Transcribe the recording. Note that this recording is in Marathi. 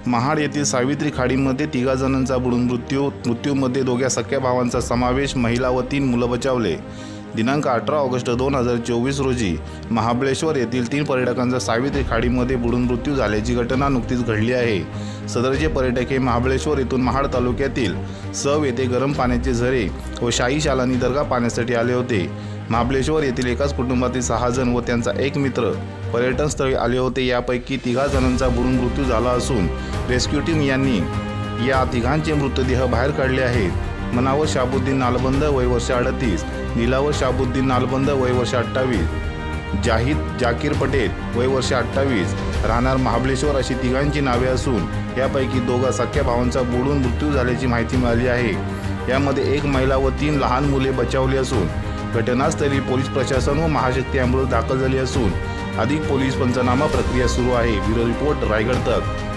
महाड येथील सावित्री खाडीमध्ये 3 जणांचा बुडून मृत्यूमध्ये 2 सख्या भावांचा समावेश, महिला व 3 मुलं बचावले। दिनांक 18 ऑगस्ट 2024 रोजी महाबळेश्वर येथील 3 पर्यटकांचा सावित्री खाडीमध्ये बुडून मृत्यू झाल्याची घटना नुकतीच घडली आहे। सदरचे पर्यटक हे महाबळेश्वर येथून महाड तालुक्यातील सव येथे गरम पाण्याचे झरे व शाही शालानी दर्गा पाहण्यासाठी आले होते। महाबळेश्वर येथील एकाच कुटुंबातील 6 जण व त्यांचा एक मित्र पर्यटन स्थळी आले होते। यापैकी 3 जणांचा बुडून मृत्यू झाला असून रेस्क्यू टीम यांनी या 3 मृतदेह बाहेर काढले आहेत। मनावर शाबुद्दीन नालबंद वय वर्ष 38, नीलावर शाबुद्दीन नालबंद वय वर्ष 28, जाहिद जाकीर पटेल वय वर्ष 28 राहणार महाबळेश्वर अशी 3 नावे असून यापैकी 2 सख्या भावांचा बुडून मृत्यू झाल्याची माहिती मिळाली आहे। यामध्ये 1 महिला व 3 लहान मुले बचावली असून घटनास्थळी पोलीस प्रशासन व महाशक्ती ॲम्ब्युलन्स दाखल झाली असून अधिक पोलीस पंचनामा प्रक्रिया सुरू आहे। ब्युरो रिपोर्ट, रायगड तक।